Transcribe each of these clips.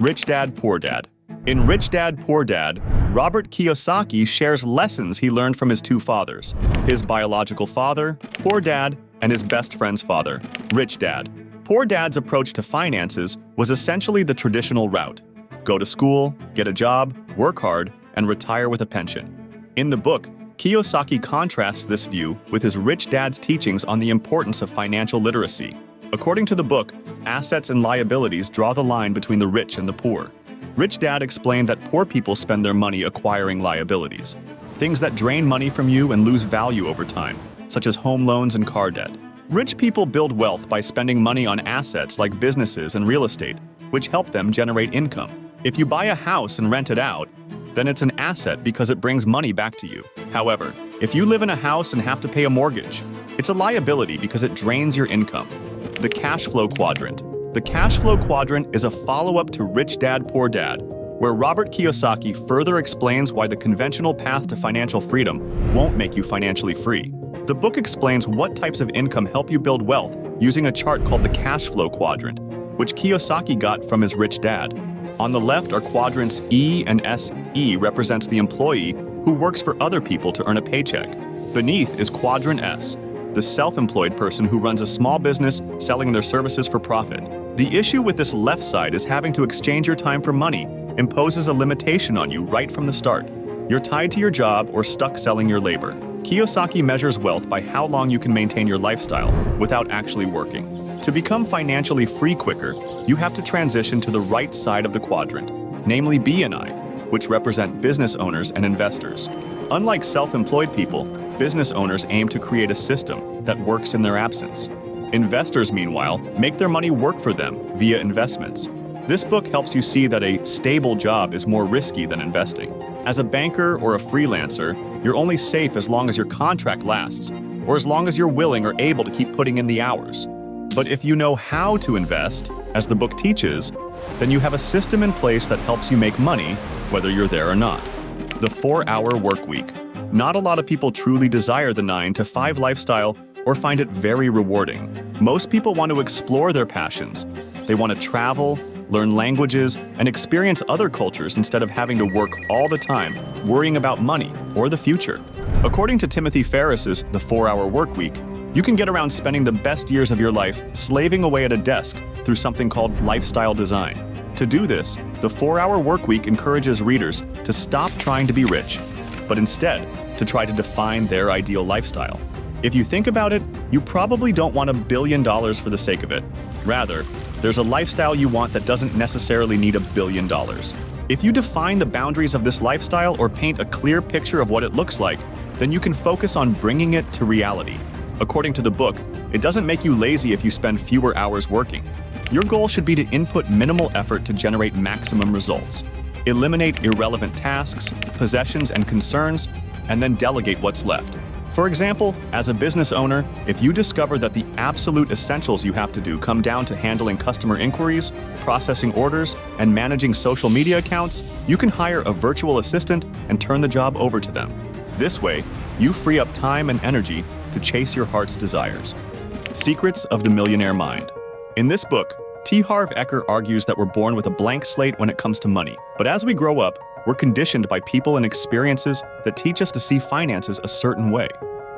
Rich Dad, Poor Dad. In Rich Dad, Poor Dad, Robert Kiyosaki shares lessons he learned from his two fathers, his biological father, Poor Dad, and his best friend's father, Rich Dad. Poor Dad's approach to finances was essentially the traditional route: go to school, get a job, work hard, and retire with a pension. In the book, Kiyosaki contrasts this view with his Rich Dad's teachings on the importance of financial literacy. According to the book, assets and liabilities draw the line between the rich and the poor. Rich Dad explained that poor people spend their money acquiring liabilities, things that drain money from you and lose value over time, such as home loans and car debt. Rich people build wealth by spending money on assets like businesses and real estate, which help them generate income. If you buy a house and rent it out, then it's an asset because it brings money back to you. However, if you live in a house and have to pay a mortgage, it's a liability because it drains your income. The cash flow quadrant. The cash flow quadrant is a follow-up to Rich Dad, Poor Dad, where Robert Kiyosaki further explains why the conventional path to financial freedom won't make you financially free. The book explains what types of income help you build wealth using a chart called the cash flow quadrant, which Kiyosaki got from his Rich Dad. On the left are quadrants E and S. E represents the employee who works for other people to earn a paycheck. Beneath is quadrant S, the self-employed person who runs a small business selling their services for profit. The issue with this left side is having to exchange your time for money imposes a limitation on you right from the start. You're tied to your job or stuck selling your labor. Kiyosaki measures wealth by how long you can maintain your lifestyle without actually working. To become financially free quicker, you have to transition to the right side of the quadrant, namely B and I, which represent business owners and investors. Unlike self-employed people, business owners aim to create a system that works in their absence. Investors, meanwhile, make their money work for them via investments. This book helps you see that a stable job is more risky than investing. As a banker or a freelancer, you're only safe as long as your contract lasts, or as long as you're willing or able to keep putting in the hours. But if you know how to invest, as the book teaches, then you have a system in place that helps you make money, whether you're there or not. The 4-hour work week. Not a lot of people truly desire the 9-to-5 lifestyle or find it very rewarding. Most people want to explore their passions. They want to travel, learn languages, and experience other cultures instead of having to work all the time, worrying about money or the future. According to Timothy Ferriss's The 4-Hour Workweek, you can get around spending the best years of your life slaving away at a desk through something called lifestyle design. To do this, the 4-Hour Workweek encourages readers to stop trying to be rich, but instead to try to define their ideal lifestyle. If you think about it, you probably don't want $1 billion for the sake of it. Rather, there's a lifestyle you want that doesn't necessarily need $1 billion. If you define the boundaries of this lifestyle or paint a clear picture of what it looks like, then you can focus on bringing it to reality. According to the book, it doesn't make you lazy if you spend fewer hours working. Your goal should be to input minimal effort to generate maximum results. Eliminate irrelevant tasks, possessions, and concerns, and then delegate what's left. For example, as a business owner, if you discover that the absolute essentials you have to do come down to handling customer inquiries, processing orders, and managing social media accounts, you can hire a virtual assistant and turn the job over to them. This way, you free up time and energy to chase your heart's desires. Secrets of the Millionaire Mind. In this book, T. Harv Eker argues that we're born with a blank slate when it comes to money. But as we grow up, we're conditioned by people and experiences that teach us to see finances a certain way.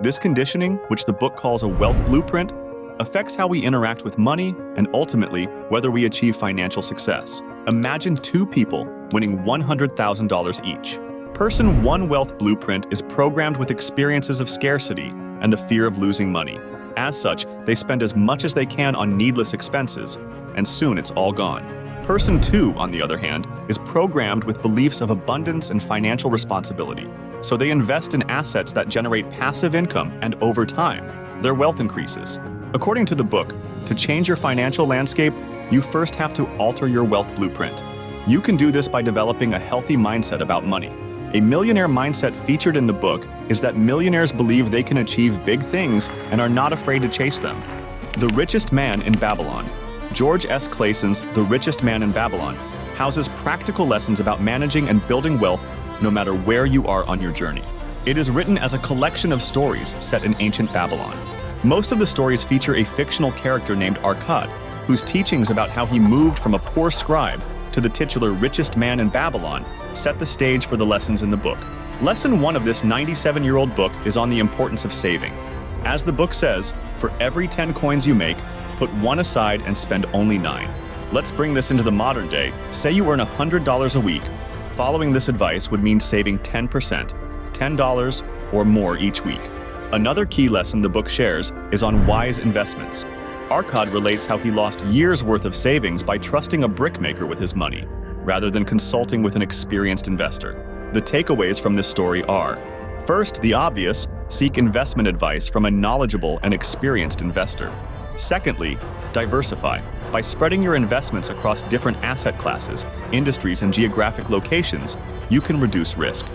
This conditioning, which the book calls a wealth blueprint, affects how we interact with money and ultimately whether we achieve financial success. Imagine two people winning $100,000 each. Person 1 wealth blueprint is programmed with experiences of scarcity and the fear of losing money. As such, they spend as much as they can on needless expenses, and soon it's all gone. Person 2, on the other hand, is programmed with beliefs of abundance and financial responsibility. So they invest in assets that generate passive income, and over time, their wealth increases. According to the book, to change your financial landscape, you first have to alter your wealth blueprint. You can do this by developing a healthy mindset about money. A millionaire mindset featured in the book is that millionaires believe they can achieve big things and are not afraid to chase them. The Richest Man in Babylon. George S. Clayson's The Richest Man in Babylon houses practical lessons about managing and building wealth no matter where you are on your journey. It is written as a collection of stories set in ancient Babylon. Most of the stories feature a fictional character named Arkad, whose teachings about how he moved from a poor scribe to the titular richest man in Babylon set the stage for the lessons in the book. Lesson 1 of this 97-year-old book is on the importance of saving. As the book says, for every 10 coins you make, put 1 aside and spend only 9. Let's bring this into the modern day. Say you earn $100 a week. Following this advice would mean saving 10%, $10 or more each week. Another key lesson the book shares is on wise investments. Arkad relates how he lost years' worth of savings by trusting a brickmaker with his money, rather than consulting with an experienced investor. The takeaways from this story are: first, the obvious, seek investment advice from a knowledgeable and experienced investor. Secondly, diversify. By spreading your investments across different asset classes, industries, and geographic locations, you can reduce risk.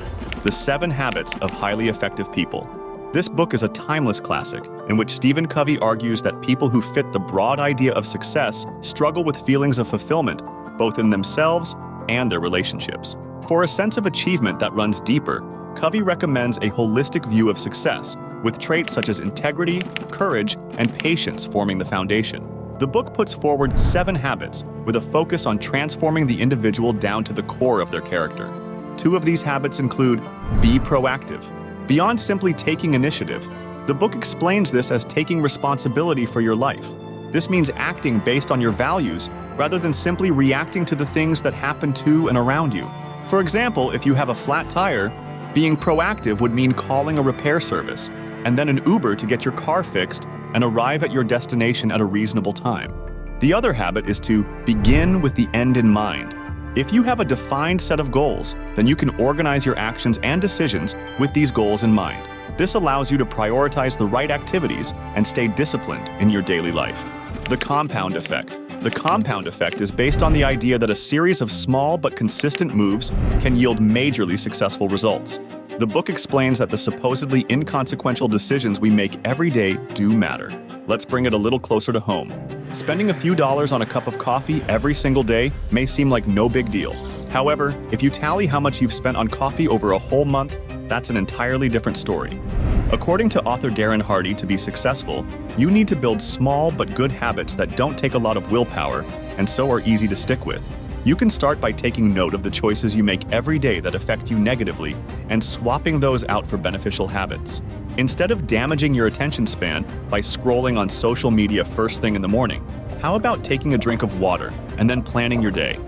The 7 Habits of Highly Effective People. This book is a timeless classic in which Stephen Covey argues that people who fit the broad idea of success struggle with feelings of fulfillment, both in themselves and their relationships. For a sense of achievement that runs deeper, Covey recommends a holistic view of success, with traits such as integrity, courage, and patience forming the foundation. The book puts forward 7 habits with a focus on transforming the individual down to the core of their character. 2 of these habits include be proactive. Beyond simply taking initiative, the book explains this as taking responsibility for your life. This means acting based on your values rather than simply reacting to the things that happen to and around you. For example, if you have a flat tire, being proactive would mean calling a repair service and then an Uber to get your car fixed and arrive at your destination at a reasonable time. The other habit is to begin with the end in mind. If you have a defined set of goals, then you can organize your actions and decisions with these goals in mind. This allows you to prioritize the right activities and stay disciplined in your daily life. The compound effect. The compound effect is based on the idea that a series of small but consistent moves can yield majorly successful results. The book explains that the supposedly inconsequential decisions we make every day do matter. Let's bring it a little closer to home. Spending a few dollars on a cup of coffee every single day may seem like no big deal. However, if you tally how much you've spent on coffee over a whole month, that's an entirely different story. According to author Darren Hardy, to be successful, you need to build small but good habits that don't take a lot of willpower and so are easy to stick with. You can start by taking note of the choices you make every day that affect you negatively and swapping those out for beneficial habits. Instead of damaging your attention span by scrolling on social media first thing in the morning, how about taking a drink of water and then planning your day?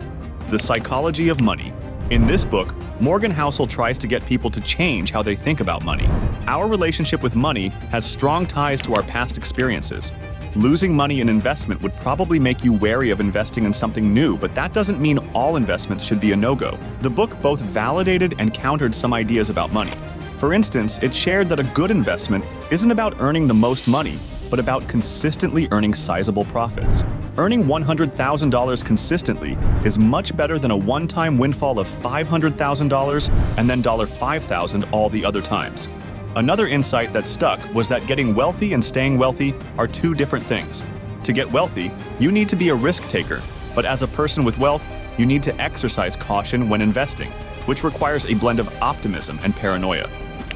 The Psychology of Money. In this book, Morgan Housel tries to get people to change how they think about money. Our relationship with money has strong ties to our past experiences. Losing money in investment would probably make you wary of investing in something new, but that doesn't mean all investments should be a no-go. The book both validated and countered some ideas about money. For instance, it shared that a good investment isn't about earning the most money, but about consistently earning sizable profits. Earning $100,000 consistently is much better than a one-time windfall of $500,000 and then $5,000 all the other times. Another insight that stuck was that getting wealthy and staying wealthy are 2 different things. To get wealthy, you need to be a risk taker, but as a person with wealth, you need to exercise caution when investing, which requires a blend of optimism and paranoia.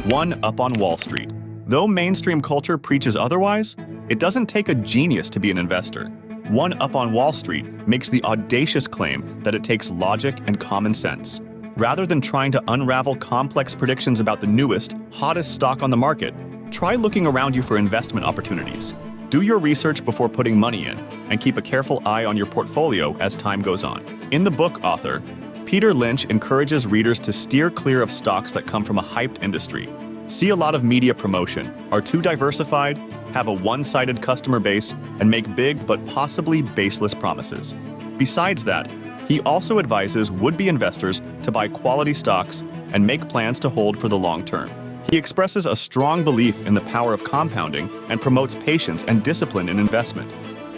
1 Up on Wall Street. Though mainstream culture preaches otherwise, it doesn't take a genius to be an investor. 1 Up on Wall Street makes the audacious claim that it takes logic and common sense. Rather than trying to unravel complex predictions about the newest, hottest stock on the market, try looking around you for investment opportunities. Do your research before putting money in, and keep a careful eye on your portfolio as time goes on. In the book, author Peter Lynch encourages readers to steer clear of stocks that come from a hyped industry. See a lot of media promotion, are too diversified, have a one-sided customer base, and make big but possibly baseless promises. Besides that, he also advises would-be investors to buy quality stocks and make plans to hold for the long term. He expresses a strong belief in the power of compounding and promotes patience and discipline in investment.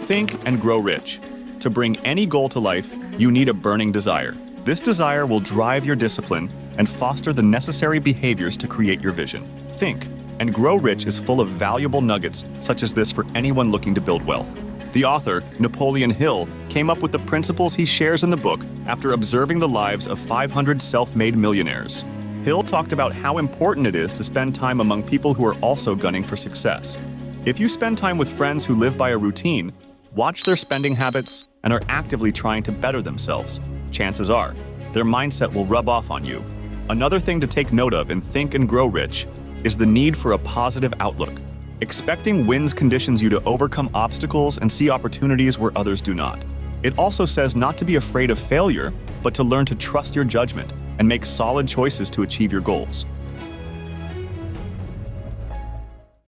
Think and grow rich. To bring any goal to life, you need a burning desire. This desire will drive your discipline and foster the necessary behaviors to create your vision. Think and Grow Rich is full of valuable nuggets such as this for anyone looking to build wealth. The author, Napoleon Hill, came up with the principles he shares in the book after observing the lives of 500 self-made millionaires. Hill talked about how important it is to spend time among people who are also gunning for success. If you spend time with friends who live by a routine, watch their spending habits, and are actively trying to better themselves, chances are their mindset will rub off on you. Another thing to take note of in Think and Grow Rich is the need for a positive outlook. Expecting wins conditions you to overcome obstacles and see opportunities where others do not. It also says not to be afraid of failure, but to learn to trust your judgment and make solid choices to achieve your goals.